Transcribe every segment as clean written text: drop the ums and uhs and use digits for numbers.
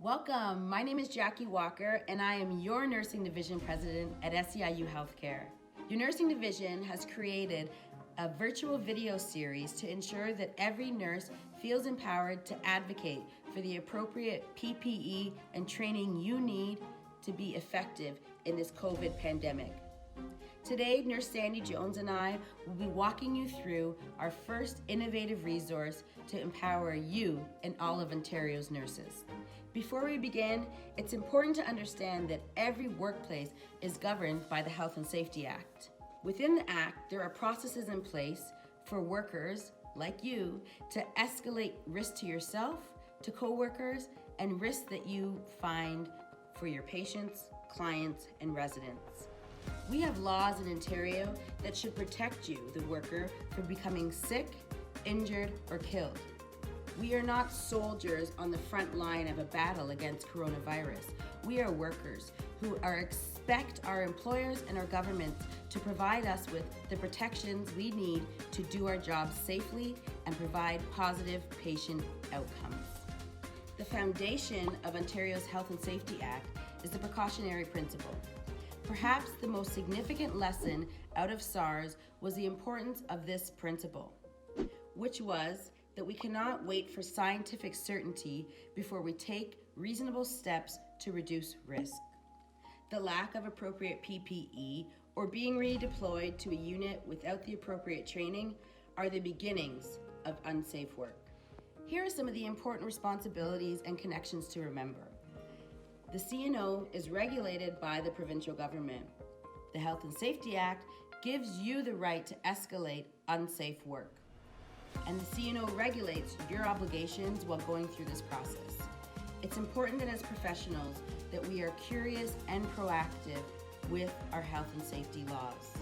Welcome, my name is Jackie Walker and I am your Nursing Division President at SEIU Healthcare. Your Nursing Division has created a virtual video series to ensure that every nurse feels empowered to advocate for the appropriate PPE and training you need to be effective in this COVID pandemic. Today, Nurse Sandi Jones and I will be walking you through our first innovative resource to empower you and all of Ontario's nurses. Before we begin, it's important to understand that every workplace is governed by the Health and Safety Act. Within the Act, there are processes in place for workers like you to escalate risk to yourself, to coworkers, and risks that you find for your patients, clients, and residents. We have laws in Ontario that should protect you, the worker, from becoming sick, injured, or killed. We are not soldiers on the front line of a battle against coronavirus. We are workers who expect our employers and our governments to provide us with the protections we need to do our jobs safely and provide positive patient outcomes. The foundation of Ontario's Health and Safety Act is the Precautionary Principle. Perhaps the most significant lesson out of SARS was the importance of this principle, which was that we cannot wait for scientific certainty before we take reasonable steps to reduce risk. The lack of appropriate PPE or being redeployed to a unit without the appropriate training are the beginnings of unsafe work. Here are some of the important responsibilities and connections to remember. The CNO is regulated by the provincial government. The Health and Safety Act gives you the right to escalate unsafe work. And the CNO regulates your obligations while going through this process. It's important that as professionals that we are curious and proactive with our health and safety laws.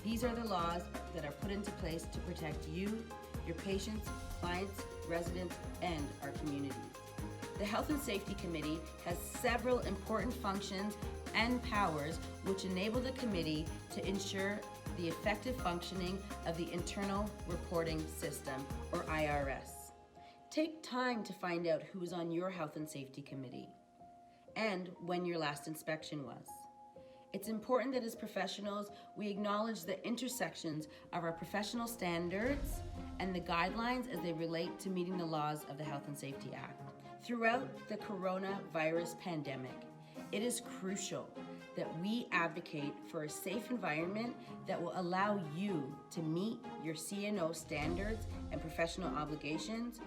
These are the laws that are put into place to protect you, your patients, clients, residents, and our communities. The Health and Safety Committee has several important functions and powers which enable the committee to ensure the effective functioning of the Internal Reporting System, or IRS. Take time to find out who's on your Health and Safety Committee and when your last inspection was. It's important that as professionals, we acknowledge the intersections of our professional standards and the guidelines as they relate to meeting the laws of the Health and Safety Act. Throughout the coronavirus pandemic, it is crucial that we advocate for a safe environment that will allow you to meet your CNO standards and professional obligations,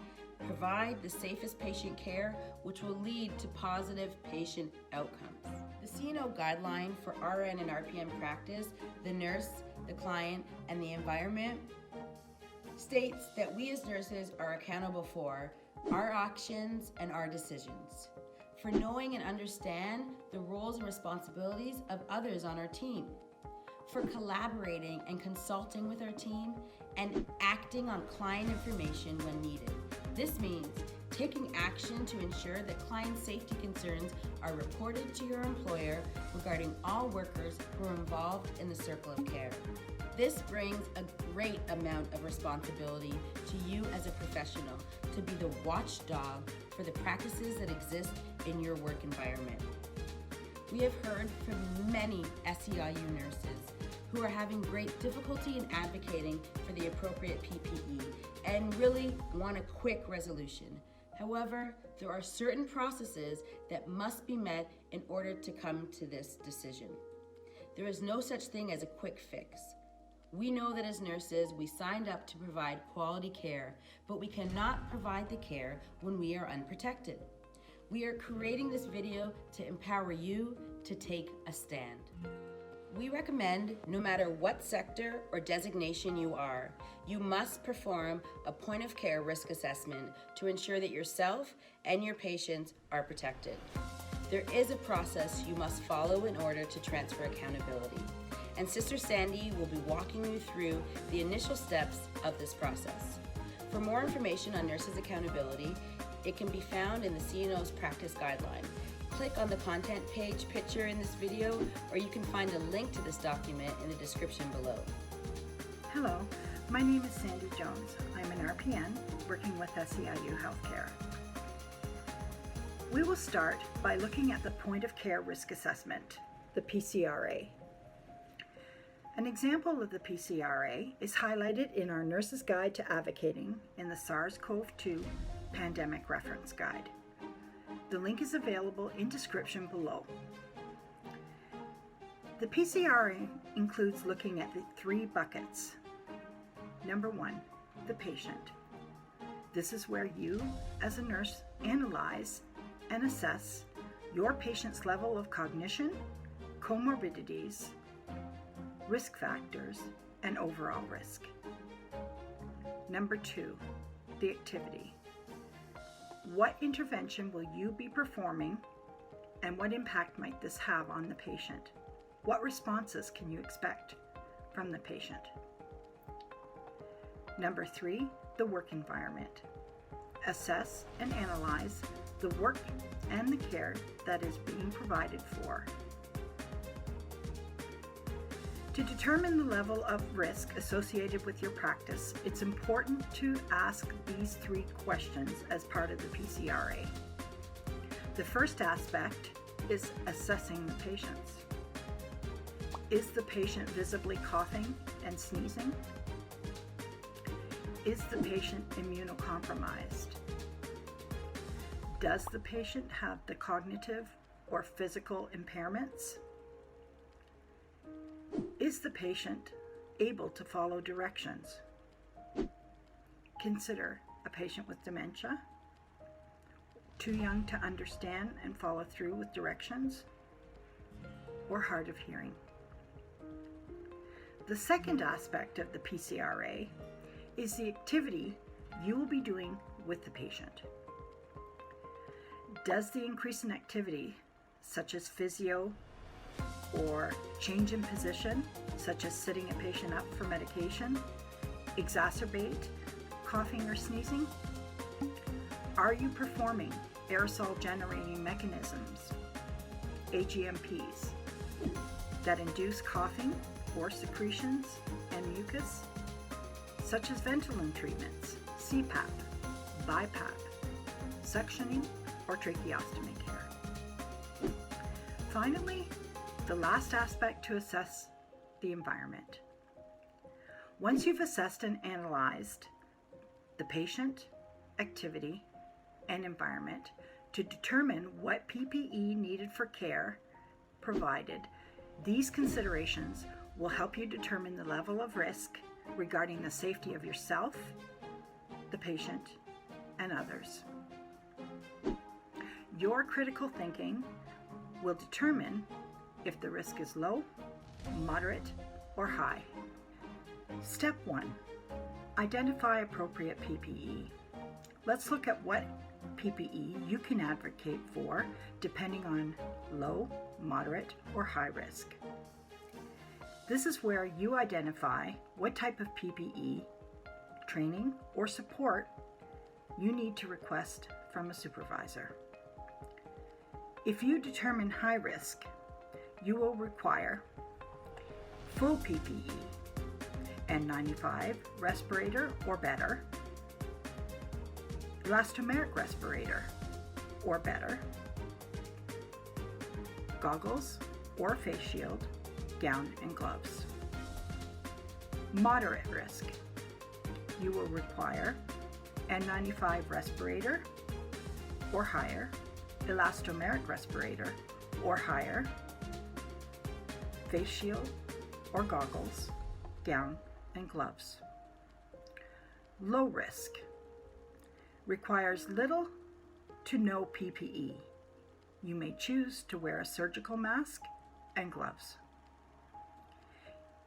provide the safest patient care, which will lead to positive patient outcomes. The CNO Guideline for RN and RPN practice, the nurse, the client, and the environment states that we as nurses are accountable for our actions and our decisions, for knowing and understand the roles and responsibilities of others on our team, for collaborating and consulting with our team, and acting on client information when needed. This means taking action to ensure that client safety concerns are reported to your employer regarding all workers who are involved in the circle of care. This brings a great amount of responsibility to you as a professional to be the watchdog for the practices that exist in your work environment. We have heard from many SEIU nurses who are having great difficulty in advocating for the appropriate PPE and really want a quick resolution. However, there are certain processes that must be met in order to come to this decision. There is no such thing as a quick fix. We know that as nurses, we signed up to provide quality care, but we cannot provide the care when we are unprotected. We are creating this video to empower you to take a stand. We recommend, no matter what sector or designation you are, you must perform a point of care risk assessment to ensure that yourself and your patients are protected. There is a process you must follow in order to transfer accountability. And Sister Sandi will be walking you through the initial steps of this process. For more information on nurses' accountability, it can be found in the CNO's practice guideline. Click on the content page picture in this video, or you can find a link to this document in the description below. Hello, my name is Sandi Jones. I'm an RPN working with SEIU Healthcare. We will start by looking at the point of care risk assessment, the PCRA. An example of the PCRA is highlighted in our Nurse's Guide to Advocating in the SARS-CoV-2 Pandemic Reference Guide. The link is available in description below. The PCRA includes looking at the 3 buckets. Number 1, the patient. This is where you, as a nurse, analyze and assess your patient's level of cognition, comorbidities, risk factors, and overall risk. Number 2, the activity. What intervention will you be performing, and what impact might this have on the patient? What responses can you expect from the patient? Number 3, the work environment. Assess and analyze the work and the care that is being provided for. To determine the level of risk associated with your practice, it's important to ask these 3 questions as part of the PCRA. The first aspect is assessing the patients. Is the patient visibly coughing and sneezing? Is the patient immunocompromised? Does the patient have the cognitive or physical impairments? Is the patient able to follow directions? Consider a patient with dementia, too young to understand and follow through with directions, or hard of hearing. The second aspect of the PCRA is the activity you will be doing with the patient. Does the increase in activity, such as physio or change in position, such as sitting a patient up for medication, exacerbate coughing or sneezing? Are you performing aerosol generating mechanisms, AGMPs, that induce coughing or secretions and mucus, such as Ventolin treatments, CPAP, BiPAP, suctioning, or tracheostomy care? Finally, the last aspect to assess the environment. Once you've assessed and analyzed the patient, activity, and environment to determine what PPE needed for care provided, these considerations will help you determine the level of risk regarding the safety of yourself, the patient, and others. Your critical thinking will determine if the risk is low, moderate, or high. Step 1, identify appropriate PPE. Let's look at what PPE you can advocate for depending on low, moderate, or high risk. This is where you identify what type of PPE, training, or support you need to request from a supervisor. If you determine high risk, you will require full PPE, N95 respirator or better, elastomeric respirator or better, goggles or face shield, gown and gloves. Moderate risk, you will require N95 respirator or higher, elastomeric respirator or higher, face shield or goggles, gown and gloves. Low risk requires little to no PPE. You may choose to wear a surgical mask and gloves.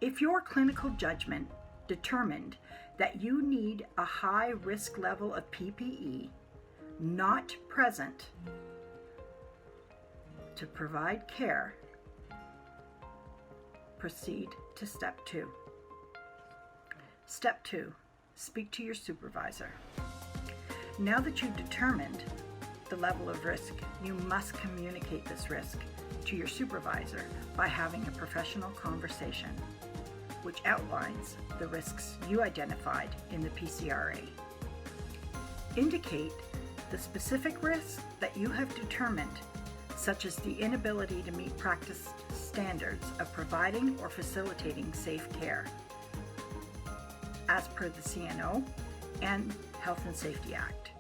If your clinical judgment determined that you need a high risk level of PPE not present to provide care, proceed to step 2. Step 2, speak to your supervisor. Now that you've determined the level of risk, you must communicate this risk to your supervisor by having a professional conversation, which outlines the risks you identified in the PCRA. Indicate The specific risks that you have determined, such as the inability to meet practice standards of providing or facilitating safe care, as per the CNO and Health and Safety Act.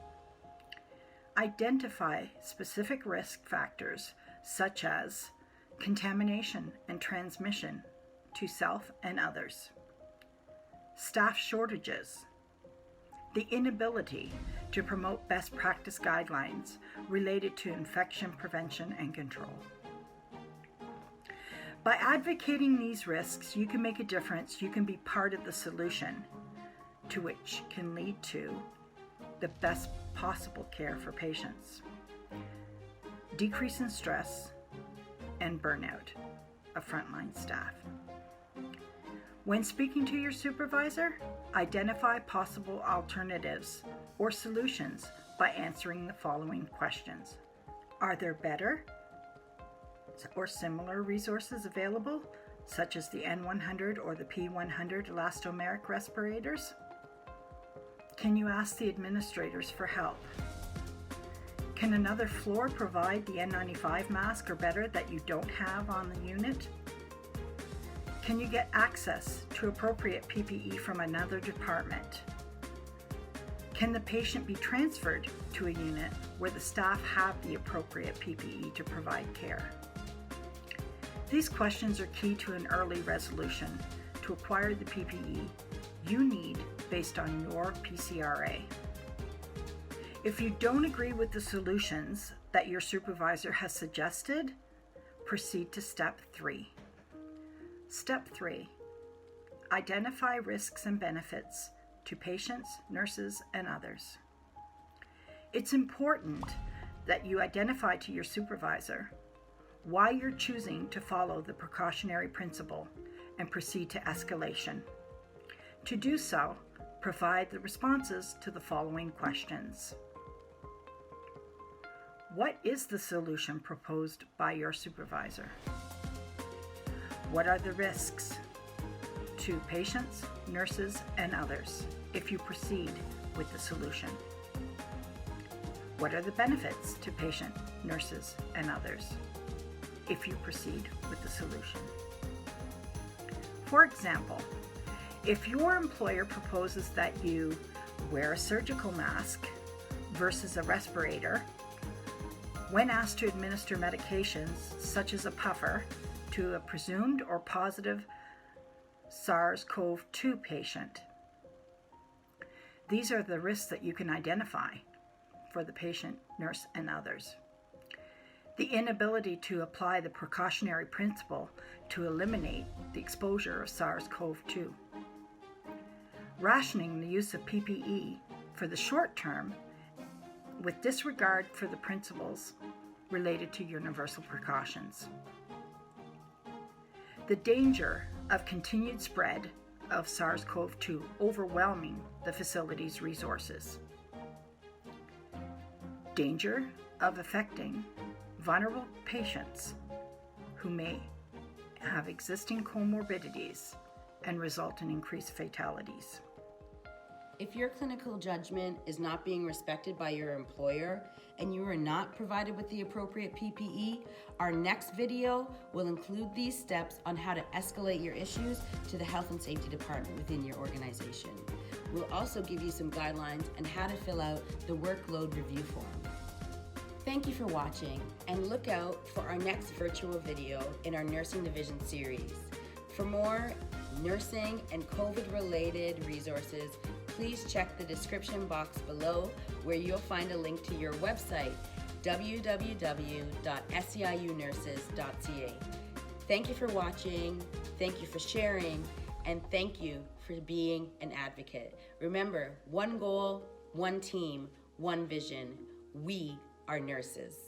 Identify specific risk factors such as contamination and transmission to self and others, staff shortages, the inability to promote best practice guidelines related to infection prevention and control. By advocating these risks, you can make a difference. You can be part of the solution, to which can lead to the best possible care for patients, decrease in stress, and burnout of frontline staff. When speaking to your supervisor, identify possible alternatives or solutions by answering the following questions. Are there better or similar resources available, such as the N100 or the P100 elastomeric respirators? Can you ask the administrators for help? Can another floor provide the N95 mask or better that you don't have on the unit? Can you get access to appropriate PPE from another department? Can the patient be transferred to a unit where the staff have the appropriate PPE to provide care? These questions are key to an early resolution to acquire the PPE you need based on your PCRA. If you don't agree with the solutions that your supervisor has suggested, proceed to step 3. Step 3, identify risks and benefits to patients, nurses, and others. It's important that you identify to your supervisor why you're choosing to follow the precautionary principle and proceed to escalation. To do so, provide the responses to the following questions. What is the solution proposed by your supervisor? What are the risks to patients, nurses, and others if you proceed with the solution? What are the benefits to patient, nurses, and others if you proceed with the solution? For example, if your employer proposes that you wear a surgical mask versus a respirator when asked to administer medications such as a puffer to a presumed or positive SARS-CoV-2 patient, these are the risks that you can identify for the patient, nurse, and others. The inability to apply the precautionary principle to eliminate the exposure of SARS-CoV-2. Rationing the use of PPE for the short term with disregard for the principles related to universal precautions. The danger of continued spread of SARS-CoV-2 overwhelming the facility's resources. Danger of affecting vulnerable patients who may have existing comorbidities and result in increased fatalities. If your clinical judgment is not being respected by your employer and you are not provided with the appropriate PPE, our next video will include these steps on how to escalate your issues to the Health and Safety Department within your organization. We'll also give you some guidelines on how to fill out the workload review form. Thank you for watching, and look out for our next virtual video in our Nursing Division series. For more nursing and COVID-related resources, please check the description box below where you'll find a link to your website, www.seiunurses.ca. Thank you for watching, thank you for sharing, and thank you for being an advocate. Remember, one goal, one team, one vision. We are nurses.